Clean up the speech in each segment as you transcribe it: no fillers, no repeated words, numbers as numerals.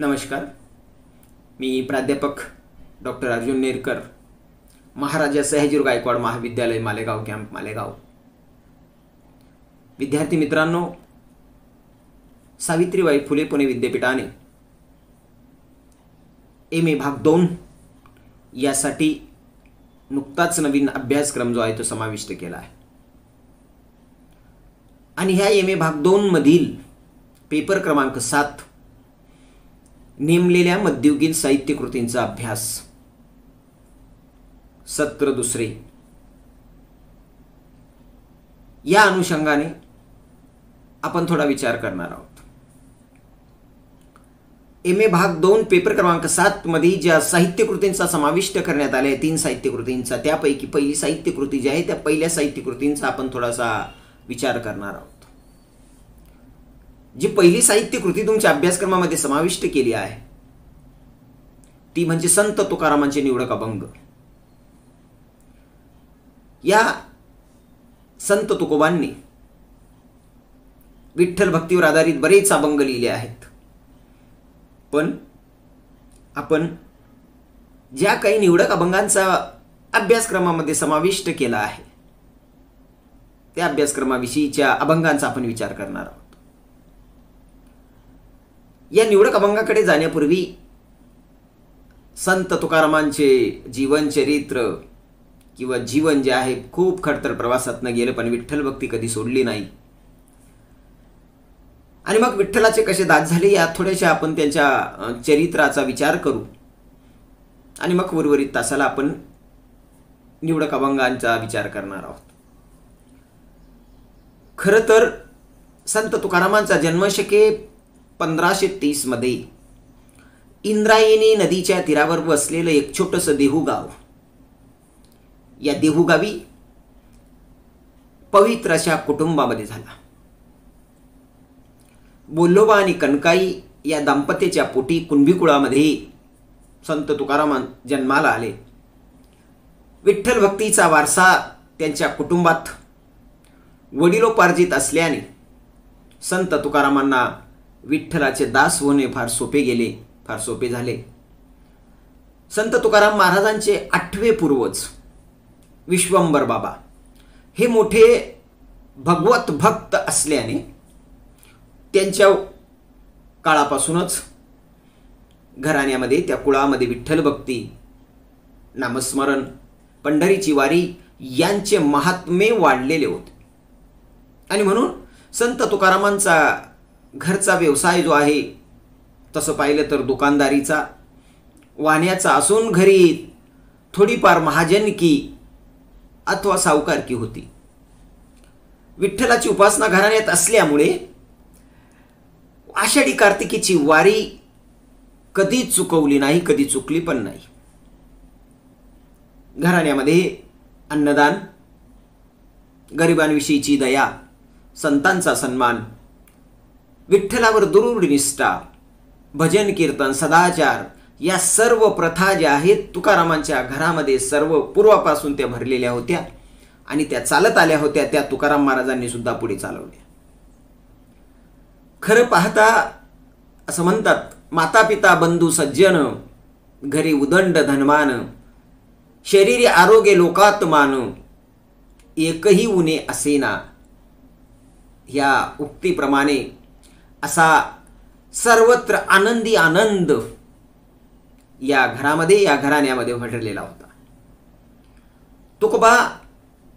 नमस्कार. मी प्राध्यापक डॉक्टर अर्जुन नेरकर, महाराजा सयाजीराव गायकवाड महाविद्यालय मालेगाव कॅम्प मालेगाव. विद्यार्थी मित्रांनो, सावित्रीबाई फुले पुणे विद्यापीठाने MA भाग 2 यासाठी नुकताच नवीन अभ्यासक्रम जो आहे तो समाविष्ट केला आहे. आणि ह्या MA भाग 2 मधील पेपर क्रमांक 7 नेमलेल्या मध्ययुगीन साहित्य कृतींचा अभ्यास, सत्र दुसरे, या अनुषंगाने आपण थोडा विचार करणार आहोत. MA भाग 2 पेपर क्रमांक 7 मध्ये ज्या साहित्य कृतींचा समाविष्ट करण्यात आला आहे, 3 साहित्य कृतींचा, त्यापैकी पहिली साहित्य कृती जी आहे त्या पहिल्या साहित्य कृतींचा आपण थोडासा विचार करणार आहोत. जी पहिली साहित्य कृती तुमच्या अभ्यासक्रमामध्ये समाविष्ट केली आहे ती म्हणजे संत तुकारामांचे निवडक अभंग. या संत तुकोबांनी विठ्ठल भक्तीवर आधारित बरेच अभंग लिहिले आहेत, पण आपण ज्या काही निवडक अभंगांचा अभ्यासक्रमामध्ये समाविष्ट केला आहे त्या अभ्यासक्रमाविषयीच्या अभंगांचा आपण विचार करणार आहोत. या निवडक अभंगाकडे जाण्यापूर्वी संत तुकारामांचे जीवन चरित्र किंवा जीवन जे आहे खूप खडतर प्रवासातनं गेलं, पण विठ्ठल भक्ती कधी सोडली नाही. आणि मग विठ्ठलाचे कसे दास झाले या थोड्याशा आपण त्यांच्या चरित्राचा विचार करू आणि मग उर्वरित तासाला आपण निवडक अभंगांचा विचार करणार आहोत. खरं तर संत तुकारामांचा जन्म शके 1530 मध्ये इंद्रायणी नदीच्या तीरावर वसलेलं एक छोटंसं देहूगाव, या देहूगावी पवित्र अशा कुटुंबामध्ये झाला. बोल्लोबा आणि कनकाई या दाम्पत्याच्या पोटी कुणबी कुळामध्ये संत तुकाराम जन्माला आले. विठ्ठल भक्तीचा वारसा त्यांच्या कुटुंबात वडिलोपार्जित असल्याने संत तुकारामांना विठ्ठलाचे दास होणे फार सोपे झाले. संत तुकाराम महाराजांचे 8वे पूर्वज विश्वंभर बाबा हे मोठे भगवत भक्त असल्याने त्यांच्या काळापासूनच घराण्यामध्ये, त्या कुळामध्ये विठ्ठल भक्ती, नामस्मरण, पंढरीची वारी यांचे महात्म्य वाढलेले होते. आणि म्हणून संत तुकारामांचा घरचा व्यवसाय जो आहे तसं पाहिलं तर दुकानदारीचा, वाहण्याचा असून घरी थोडीफार महाजनकी अथवा सावकारकी होती. विठ्ठलाची उपासना घराण्यात असल्यामुळे आषाढी कार्तिकीची वारी कधी चुकवली नाही, कधी चुकली पण नाही. घराण्यामध्ये अन्नदान, गरिबांविषयीची दया, संतांचा सन्मान, विठ्ठलावर दुरूढ निष्ठा, भजन कीर्तन, सदाचार या सर्व प्रथा ज्या आहेत तुकारामांच्या घरामध्ये सर्व पूर्वापासून त्या भरलेल्या होत्या आणि त्या चालत आल्या होत्या. त्या तुकाराम महाराजांनी सुद्धा पुढे चालवल्या. खरं पाहता असं म्हणतात, माता पिता बंधू सज्जन, घरी उदंड धनमान, शरीरी आरोग्य लोकात मान, एकही उणे असेना. या उक्तीप्रमाणे असा सर्वत्र आनंदी आनंद या घरामध्ये, या घराण्यामध्ये भरलेला होता. तुकोबा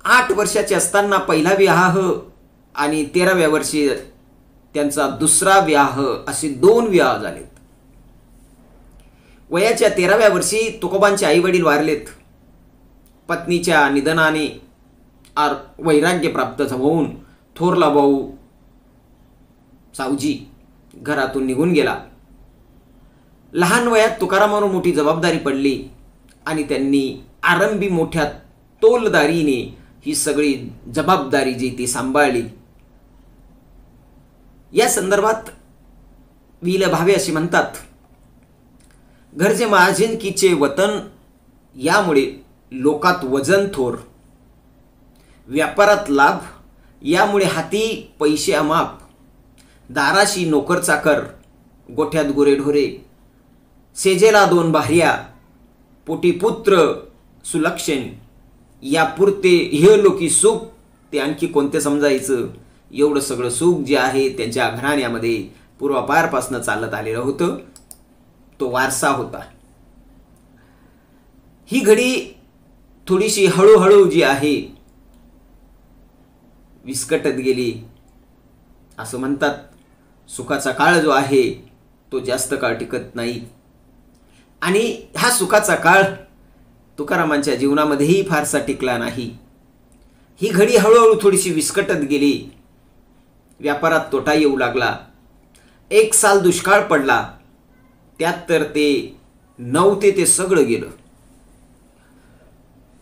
8 वर्षाचे असताना पहिला विवाह आणि 13व्या वर्षी त्यांचा दुसरा विवाह, असे 2 विवाह झालेत. वयाच्या 13व्या वर्षी तुकोबांचे आई वडील वारलेत. पत्नीच्या निधनाने वैराग्य प्राप्त होऊन थोरला भाऊ सावजी घरातून निघून गेला. लहान वयात तुकारामांवर मोठी जबाबदारी पडली आणि त्यांनी आरंभी मोठ्या तोलदारीने ही सगळी जबाबदारी जी ती सांभाळली. या संदर्भात विल भावे असे म्हणतात, घरचे महाजनकीचे वतन, यामुळे लोकात वजन थोर, व्यापारात लाभ, यामुळे हाती पैसे अमाप, दाराशी नोकर चाकर, गोठ्यात गुरेढोरे, सेजेला 2 भार्या, पोटी पुत्र सुलक्षणी, यापुरते इहलोकी सुख ते आणखी कोणते समजायचं. एवढं सगळं सुख जे आहे त्यांच्या घराण्यामध्ये पूर्वापारपासून चालत आलेलं होतं. तो वारसा होता. ही घडी थोडीशी हळूहळू जी आहे विस्कटत गेली. असं म्हणतात सुखाचा काळ जो आहे तो जास्त काळ टिकत नाही. आणि हा सुखाचा काळ तुकारामांच्या जीवनामध्येही फारसा टिकला नाही. ही घडी हळूहळू थोडीशी विस्कटत गेली. व्यापारात तोटा येऊ लागला. 1 साल दुष्काळ पडला. त्यात तर ते नव्हते ते सगळं गेलं.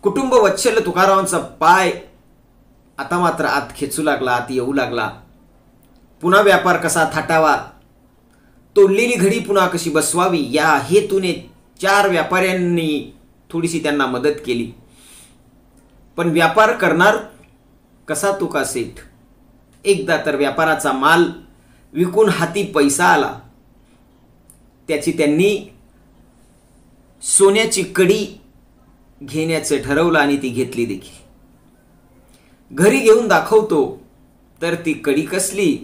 कुटुंब वत्सल तुकारामांचा पाय आता मात्र आत खेचू लागला, आत येऊ लागला. पुन्हा व्यापार कसा थाटावा, तोडलेली घडी पुन्हा कशी बसवावी या हेतूने 4 व्यापाऱ्यांनी थोडीशी त्यांना मदत केली. पण व्यापार करणार कसा तुका सेठ. एकदा तर व्यापाराचा माल विकून हाती पैसा आला. त्याची त्यांनी सोन्याची कडी घेण्याचं ठरवलं आणि ती घेतली देखील. घरी घेऊन दाखवतो तर ती कडी कसली,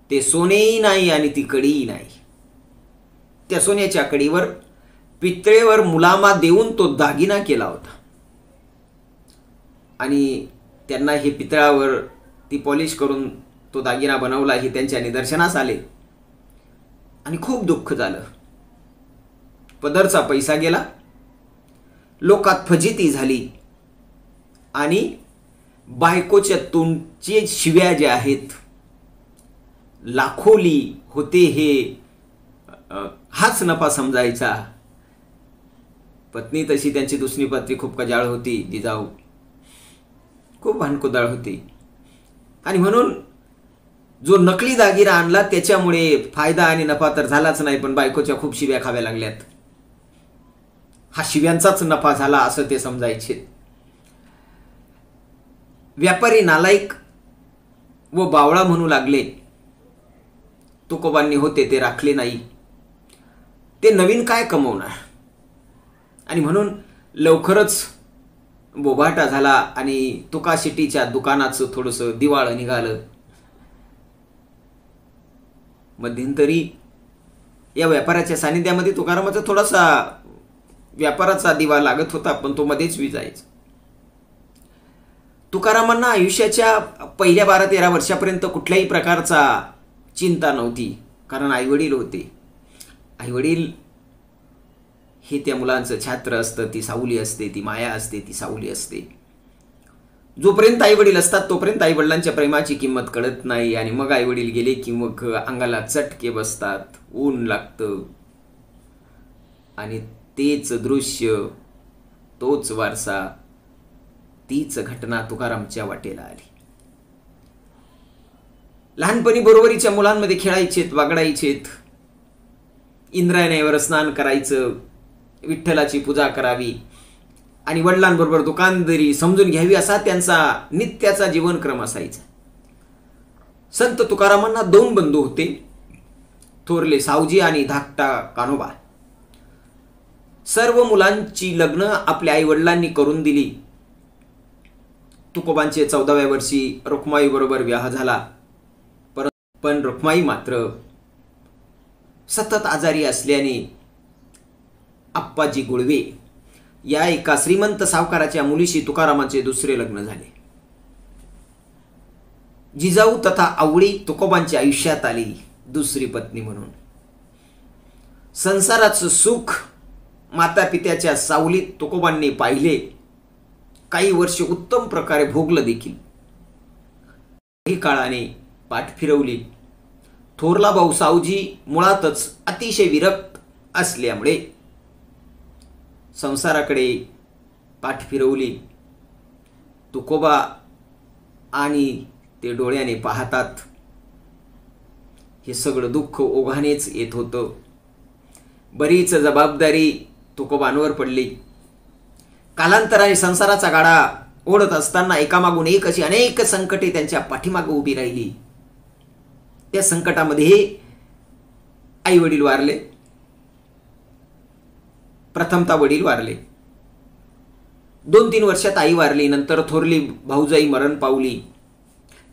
ते सोनेही नाही आणि ती कडीही नाही. त्या सोन्याच्या कडीवर पितळेवर मुलामा देऊन तो दागिना केला होता. आणि त्यांना हे पितळावर ती पॉलिश करून तो दागिना बनवला हे त्यांच्या निदर्शनास आले आणि खूप दुःख झालं. पदरचा पैसा गेला, लोकात फजिती झाली आणि बायकोच्या तोंडचे शिव्या ज्या आहेत, लाखोली होते हे हाच नफा समजायचा. पत्नी तशी त्यांची दुसरी पत्नी खूप कजाळ होती, जिजाऊ खूप भानकुदळ होती. आणि म्हणून जो नकली दागिना आणला त्याच्यामुळे फायदा आणि नफा तर झालाच नाही, पण बायकोच्या खूप शिव्या खाव्या लागल्यात. हा शिव्यांचाच नफा झाला असं ते समजायचे. व्यापारी नालायक व बावळा म्हणू लागले. तुकोबांनी होते ते राखले नाही. ते नवीन काय कमवणार. आणि म्हणून लवकरच बोभाटा झाला आणि तुका शेट्टीच्या दुकानाचं थोडंसं दिवाळं निघालं. मध्यंतरी या व्यापाराच्या सानिध्यामध्ये तुकारामाचा थोडासा व्यापाराचा दिवा लागत होता, पण तो मध्येच विजायचा. तुकारामांना आयुष्याच्या पहिल्या 12-13 वर्षापर्यंत कुठल्याही प्रकारचा चिंता नव्हती, कारण आईवडील होते. आईवडील हे त्या मुलांचं छात्र असतं, ती सावली असते, ती माया असते, ती सावली असते. जोपर्यंत आईवडील असतात तोपर्यंत आईवडिलांच्या प्रेमाची किंमत कळत नाही. आणि मग आईवडील गेले की मग अंगाला चटके बसतात, ऊन लागतं. आणि तेच दृश्य, तोच वारसा, तीच घटना तुकारामच्या वाटेला आली. लहानपणी बरोबरीच्या मुलांमध्ये खेळायचेत, वागडायचेत. इंद्रायणावर स्नान करायचं, विठ्ठलाची पूजा करावी आणि वडिलांबरोबर दुकानदारी समजून घ्यावी असा त्यांचा नित्याचा जीवनक्रम असायचा. संत तुकारामांना 2 बंधू होते, थोरले सावजी आणि धाकटा कान्होबा. सर्व मुलांची लग्न आपल्या आई वडिलांनी करून दिली. तुकोबांचे 14व्या वर्षी रुक्माई बरोबर विवाह झाला. पण रुक्माई मात्र सतत आजारी असल्याने आप्पाजी गुळवे या एका श्रीमंत सावकाराच्या मुलीशी तुकारामांचे दुसरे लग्न झाले. जिजाऊ तथा आवळी तुकोबांच्या आयुष्यात आली दुसरी पत्नी म्हणून. संसाराचं सुख माता पित्याच्या सावलीत तुकोबांनी पाहिले. काही वर्ष उत्तम प्रकारे भोगलं देखील. काही काळाने पाठ फिरवली. थोरला भाऊ सावजी मुळातच अतिशय विरक्त असल्यामुळे संसाराकडे पाठ फिरवली. तुकोबा आणि ते डोळ्याने पाहतात. हे सगळं दुःख ओघानेच येत होतं. बरीच जबाबदारी तुकोबांवर पडली. कालांतराने संसाराचा गाडा ओढत असताना एकामागून एक अशी अनेक संकटे त्यांच्या पाठीमागे उभी राहिली. त्या संकटामध्ये आई वडील वारले. प्रथमतः वडील वारले, 2-3 वर्षात आई वारली, नंतर थोरली भाऊजाई मरण पावली,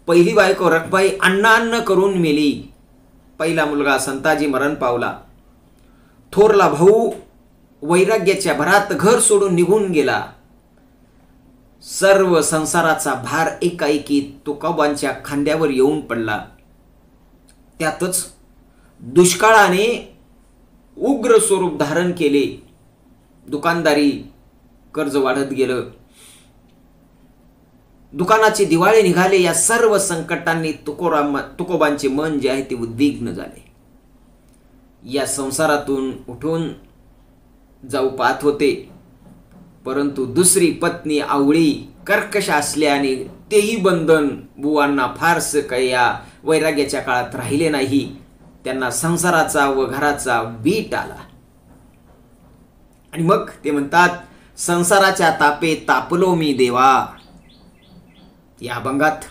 पहिली बायको रखबाई अण्णा करून मेली, पहिला मुलगा संताजी मरण पावला, थोरला भाऊ वैराग्याच्या भरात घर सोडून निघून गेला. सर्व संसाराचा भार एकाएकी तुकोबांच्या खांद्यावर येऊन पडला. त्यातच दुष्काळाने उग्र स्वरूप धारण केले. दुकानदारी कर्ज वाढत गेलं, दुकानाचे दिवाळे निघाले. या सर्व संकटांनी तुकोबांचे मन जे आहे ते उद्विग्न झाले. या संसारातून उठून जाऊ पाहत होते, परंतु दुसरी पत्नी आवळी कर्कश असल्याने तेही बंधन बुवांना फारसं काही या वैराग्याच्या काळात राहिले नाही. त्यांना संसाराचा व घराचा बीट आला. आणि मग ते म्हणतात, संसाराच्या तापे तापलो मी देवा. या अभंगात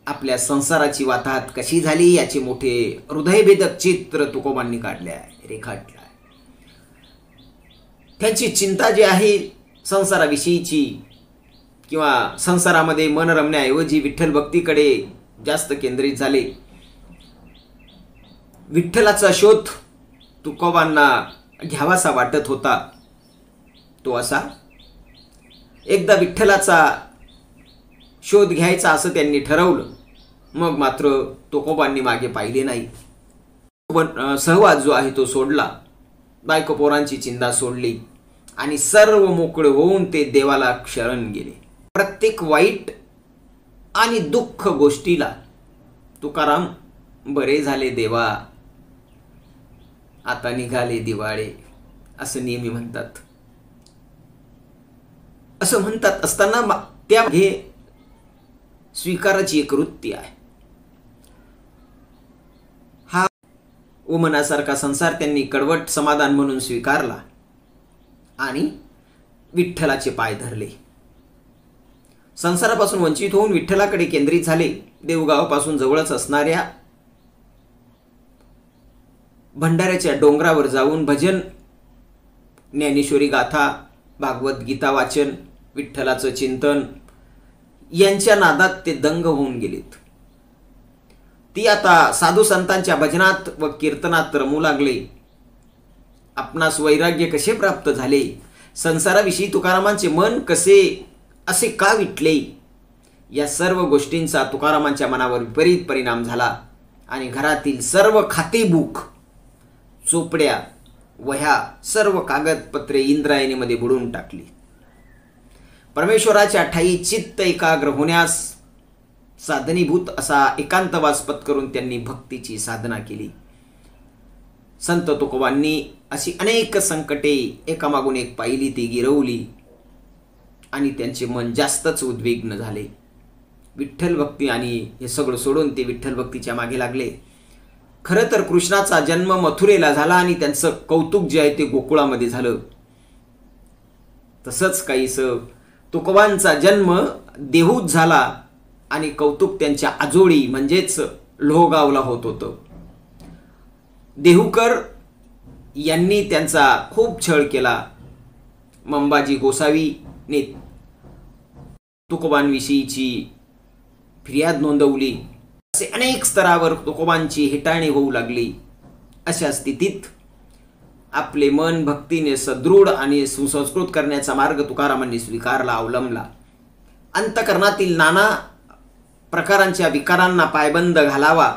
आपल्या संसाराची वाताहत कशी झाली याचे मोठे हृदयभेदक चित्र तुकोबांनी काढले आहे, रेखाटले आहे. त्यांची चिंता जी आहे संसाराविषयीची किंवा संसारामध्ये मन रमण्याऐवजी विठ्ठल भक्तीकडे जास्त केंद्रित झाले. विठ्ठलाचा शोध तुकोबांना घ्यावासा वाटत होता. तो असा, एकदा विठ्ठलाचा शोध घ्यायचा असं त्यांनी ठरवलं. मग मात्र तुकोबांनी मागे पाहिले नाही. सहवास जो आहे तो सोडला, बायको पोरांची चिंता सोडली आणि सर्व मोकळे होऊन ते देवाला शरण गेले. प्रत्येक वाईट आणि दुःख गोष्टीला तुकाराम बरे झाले देवा, आता निघाले दिवाळे, असं नेहमी म्हणतात. असं म्हणतात असताना त्यामध्ये स्वीकाराची एक वृत्ती आहे. हा ओमनासारखा संसार त्यांनी कडवट समाधान म्हणून स्वीकारला आणि विठ्ठलाचे पाय धरले. संसारापासून वंचित होऊन विठ्ठलाकडे केंद्रित झाले. देवगावापासून जवळच असणाऱ्या भंडाऱ्याच्या डोंगरावर जाऊन भजन, ज्ञानेश्वरी गाथा, भागवत गीता वाचन, विठ्ठलाचं चिंतन यांच्या नादात ते दंग होऊन गेलेत. ती आता साधू संतांच्या भजनात व कीर्तनात रमू लागले. आपणास वैराग्य कसे प्राप्त झाले, संसाराविषयी तुकारामांचे मन कसे असे का विटले, या सर्व गोष्टींचा तुकारामांच्या मनावर विपरीत परिणाम झाला आणि घरातील सर्व खातेबुक, चोपड्या, वह्या, सर्व कागदपत्रे इंद्रायणीमध्ये बुडवून टाकली. परमेश्वराच्या ठाई चित्त एकाग्र होण्यास साधनीभूत असा एकांतवास पत्करून त्यांनी भक्तीची साधना केली. संत तुकोबांनी अशी अनेक संकटे एकामागून एक पाहिली, ती गिरवली आणि त्यांचे मन जास्तच उद्विग्न झाले. विठ्ठल भक्ती आणि हे सगळं सोडून ते विठ्ठल भक्तीच्या मागे लागले. खरं तर कृष्णाचा जन्म मथुरेला झाला आणि त्यांचं कौतुक जे आहे ते गोकुळामध्ये झालं. तसंच काहीसं तुकोबांचा जन्म देहूत झाला आणि कौतुक त्यांच्या आजोळी म्हणजेच लोहगावला होत होतं. देहूकर यांनी त्यांचा खूप छळ केला. मंबाजी गोसावीने तुकोबांविषयीची फिर्याद नोंदवली. असे अनेक स्तरावर तुकोबांची हेटाळणी होऊ लागली. अशा स्थितीत आपले मन भक्तीने सदृढ आणि सुसंस्कृत करण्याचा मार्ग तुकारामांनी स्वीकारला, अवलंबला. अंतकरणातील नाना प्रकारांच्या विकारांना पायबंद घालावा,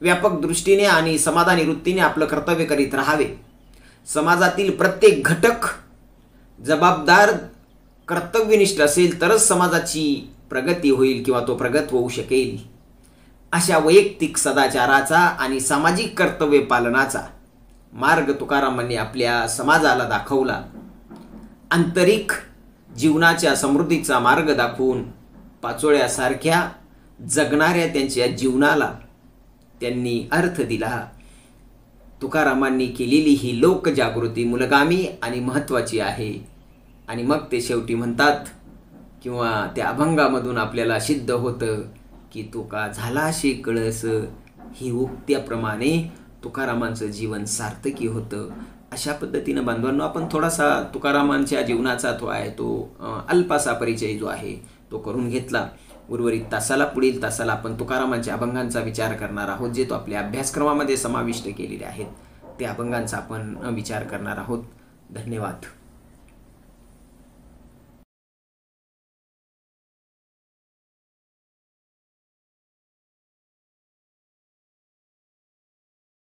व्यापक दृष्टीने आणि समाधानी वृत्तीने आपलं कर्तव्य करीत राहावे. समाजातील प्रत्येक घटक जबाबदार कर्तव्यनिष्ठ असेल तरच समाजाची प्रगती होईल किंवा तो प्रगत होऊ शकेल. अशा वैयक्तिक सदाचाराचा आणि सामाजिक कर्तव्य पालनाचा मार्ग तुकारामांनी आपल्या समाजाला दाखवला. आंतरिक जीवनाच्या समृद्धीचा मार्ग दाखवून पाचोळ्यासारख्या जगणाऱ्या त्यांच्या जीवनाला त्यांनी अर्थ दिला. तुकारामांनी केलेली ही लोकजागृती मूलगामी आणि महत्त्वाची आहे. आणि मग ते शेवटी म्हणतात किंवा त्या अभंगामधून आपल्याला सिद्ध होतं की तुका झालाशे कळस, ही उक्त्याप्रमाणे तुकारामांचं जीवन सार्थकी होतं. अशा पद्धतीनं बांधवांनो आपण थोडासा तुकारामांच्या जीवनाचा तो अल्पासा परिचय जो आहे तो करून घेतला. उर्वरित तासाला पुढील तासाला आपण तुकारामांच्या अभंगांचा विचार करणार आहोत, जे तो आपल्या अभ्यासक्रमामध्ये समाविष्ट केलेले आहेत. त्या अभंगांचा आपण विचार करणार आहोत. धन्यवाद.